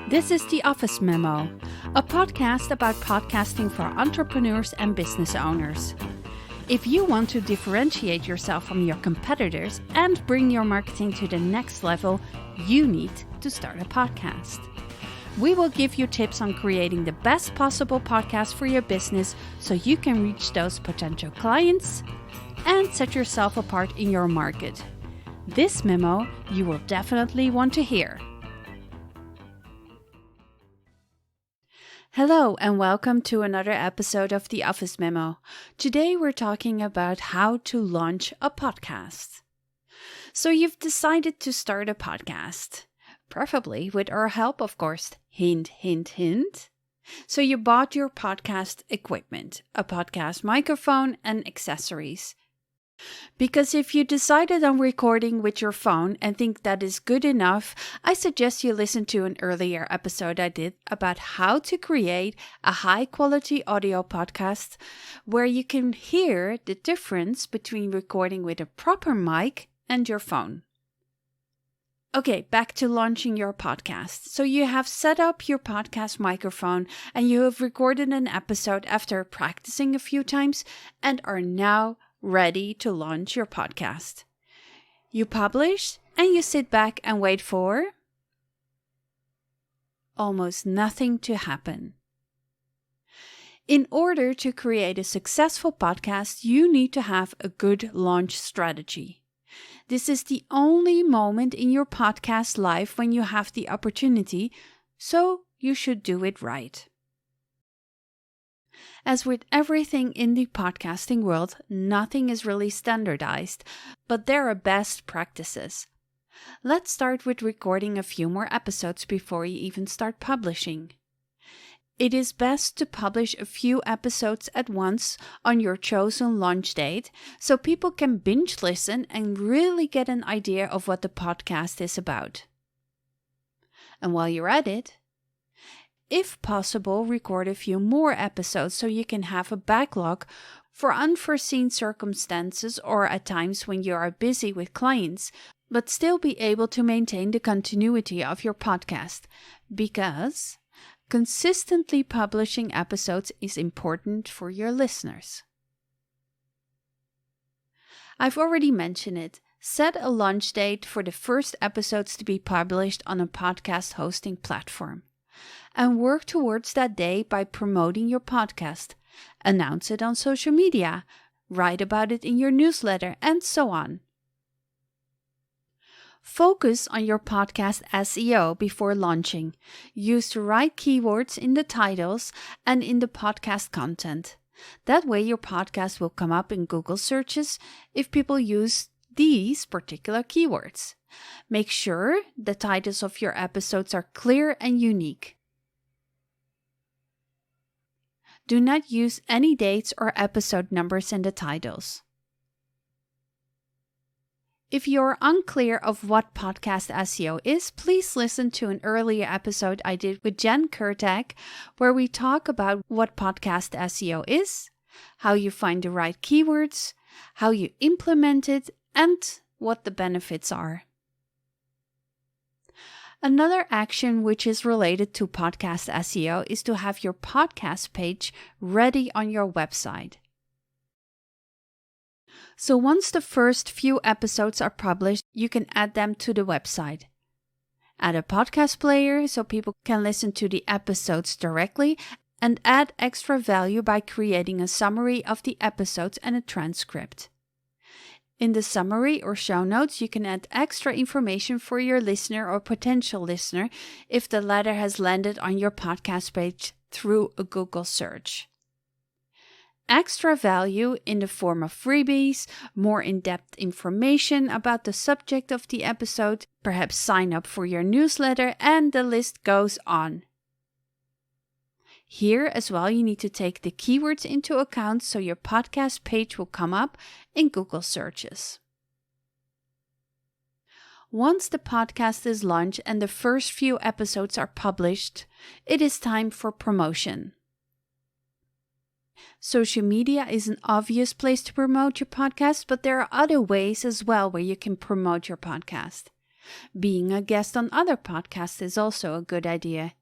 This is The Office Memo, a podcast about podcasting for entrepreneurs and business owners. If you want to differentiate yourself from your competitors and bring your marketing to the next level, you need to start a podcast. We will give you tips on creating the best possible podcast for your business so you can reach those potential clients and set yourself apart in your market. This memo you will definitely want to hear. Hello and welcome to another episode of The Office Memo. Today we're talking about how to launch a podcast. So you've decided to start a podcast, preferably with our help, of course. Hint, hint, hint. So you bought your podcast equipment, a podcast microphone and accessories. Because if you decided on recording with your phone and think that is good enough, I suggest you listen to an earlier episode I did about how to create a high-quality audio podcast where you can hear the difference between recording with a proper mic and your phone. Okay, back to launching your podcast. So you have set up your podcast microphone and you have recorded an episode after practicing a few times and are now ready to launch your podcast. You publish and you sit back and wait for almost nothing to happen. In order to create a successful podcast, you need to have a good launch strategy. This is the only moment in your podcast life when you have the opportunity, so you should do it right. As with everything in the podcasting world, nothing is really standardized, but there are best practices. Let's start with recording a few more episodes before you even start publishing. It is best to publish a few episodes at once on your chosen launch date so people can binge listen and really get an idea of what the podcast is about. And while you're at it, if possible, record a few more episodes so you can have a backlog for unforeseen circumstances or at times when you are busy with clients, but still be able to maintain the continuity of your podcast, because consistently publishing episodes is important for your listeners. I've already mentioned it. Set a launch date for the first episodes to be published on a podcast hosting platform. And work towards that day by promoting your podcast. Announce it on social media, write about it in your newsletter, and so on. Focus on your podcast SEO before launching. Use the right keywords in the titles and in the podcast content. That way your podcast will come up in Google searches if people use these particular keywords. Make sure the titles of your episodes are clear and unique. Do not use any dates or episode numbers in the titles. If you're unclear of what podcast SEO is, please listen to an earlier episode I did with Jen Kurtak, where we talk about what podcast SEO is, how you find the right keywords, how you implement it, and what the benefits are. Another action which is related to podcast SEO is to have your podcast page ready on your website. So once the first few episodes are published, you can add them to the website. Add a podcast player so people can listen to the episodes directly, and add extra value by creating a summary of the episodes and a transcript. In the summary or show notes, you can add extra information for your listener or potential listener if the latter has landed on your podcast page through a Google search. Extra value in the form of freebies, more in-depth information about the subject of the episode, perhaps sign up for your newsletter, and the list goes on. Here as well, you need to take the keywords into account so your podcast page will come up in Google searches. Once the podcast is launched and the first few episodes are published, it is time for promotion. Social media is an obvious place to promote your podcast, but there are other ways as well where you can promote your podcast. Being a guest on other podcasts is also a good idea.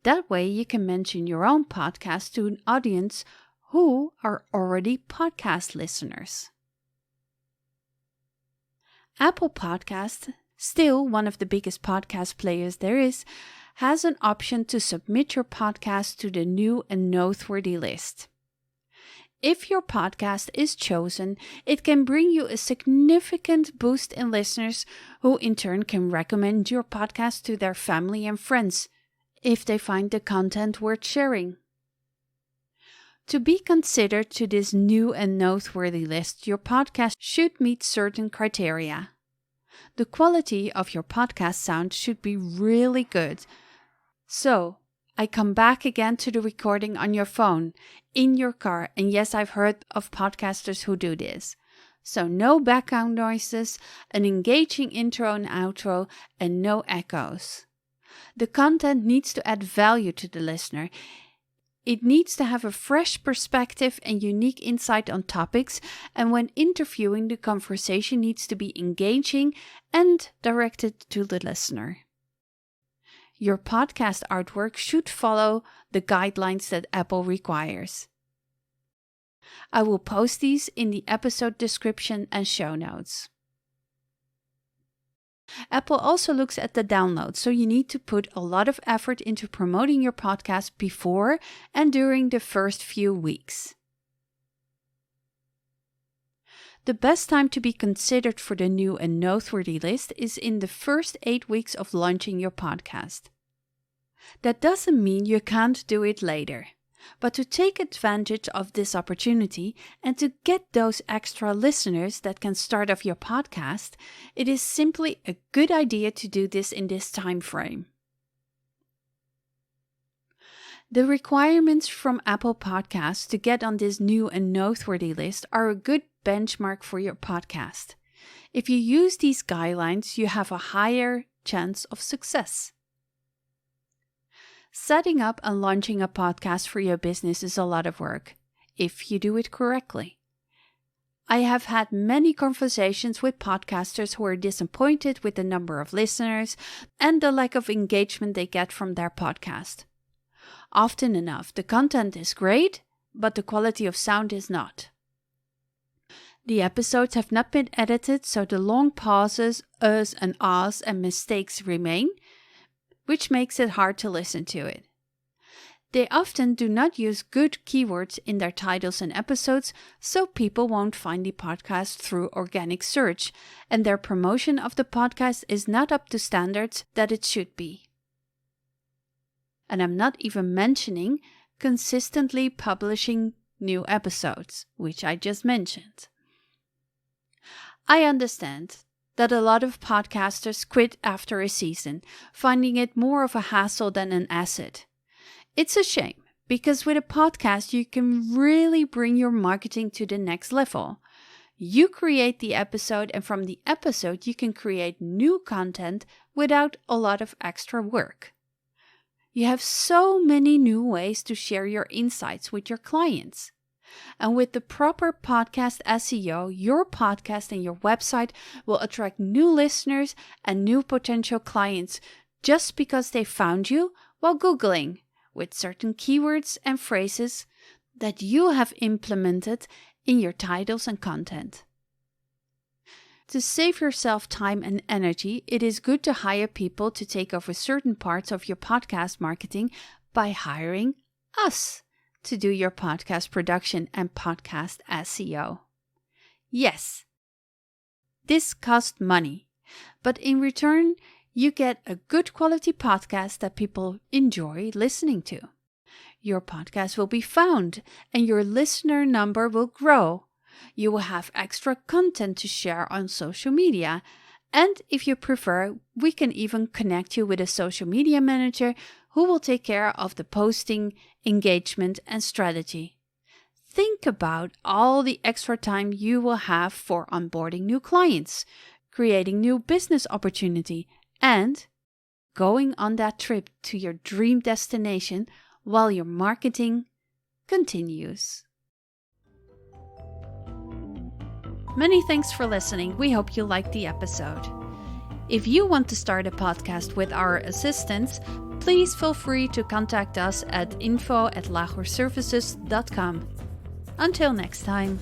That way you can mention your own podcast to an audience who are already podcast listeners. Apple Podcasts, still one of the biggest podcast players there is, has an option to submit your podcast to the new and noteworthy list. If your podcast is chosen, it can bring you a significant boost in listeners who in turn can recommend your podcast to their family and friends if they find the content worth sharing. To be considered to this new and noteworthy list, your podcast should meet certain criteria. The quality of your podcast sound should be really good. So, I come back again to the recording on your phone, in your car, and yes, I've heard of podcasters who do this. So no background noises, an engaging intro and outro, and no echoes. The content needs to add value to the listener. It needs to have a fresh perspective and unique insight on topics, and when interviewing, the conversation needs to be engaging and directed to the listener. Your podcast artwork should follow the guidelines that Apple requires. I will post these in the episode description and show notes. Apple also looks at the downloads, so you need to put a lot of effort into promoting your podcast before and during the first few weeks. The best time to be considered for the new and noteworthy list is in the first 8 weeks of launching your podcast. That doesn't mean you can't do it later, but to take advantage of this opportunity and to get those extra listeners that can start off your podcast, it is simply a good idea to do this in this time frame. The requirements from Apple Podcasts to get on this new and noteworthy list are a good benchmark for your podcast. If you use these guidelines, you have a higher chance of success. Setting up and launching a podcast for your business is a lot of work, if you do it correctly. I have had many conversations with podcasters who are disappointed with the number of listeners and the lack of engagement they get from their podcast. Often enough, the content is great, but the quality of sound is not. The episodes have not been edited, so the long pauses, uhs and ahs and mistakes remain, which makes it hard to listen to it. They often do not use good keywords in their titles and episodes, so people won't find the podcast through organic search, and their promotion of the podcast is not up to standards that it should be. And I'm not even mentioning consistently publishing new episodes, which I just mentioned. I understand that a lot of podcasters quit after a season, finding it more of a hassle than an asset. It's a shame, because with a podcast you can really bring your marketing to the next level. You create the episode, and from the episode you can create new content without a lot of extra work. You have so many new ways to share your insights with your clients. And with the proper podcast SEO, your podcast and your website will attract new listeners and new potential clients just because they found you while Googling with certain keywords and phrases that you have implemented in your titles and content. To save yourself time and energy, it is good to hire people to take over certain parts of your podcast marketing by hiring us to do your podcast production and podcast SEO. Yes, this costs money, but in return, you get a good quality podcast that people enjoy listening to. Your podcast will be found and your listener number will grow. You will have extra content to share on social media. And if you prefer, we can even connect you with a social media manager who will take care of the posting, engagement, and strategy. Think about all the extra time you will have for onboarding new clients, creating new business opportunity, and going on that trip to your dream destination while your marketing continues. Many thanks for listening. We hope you liked the episode. If you want to start a podcast with our assistance, please feel free to contact us at info@lagerservices.com. Until next time.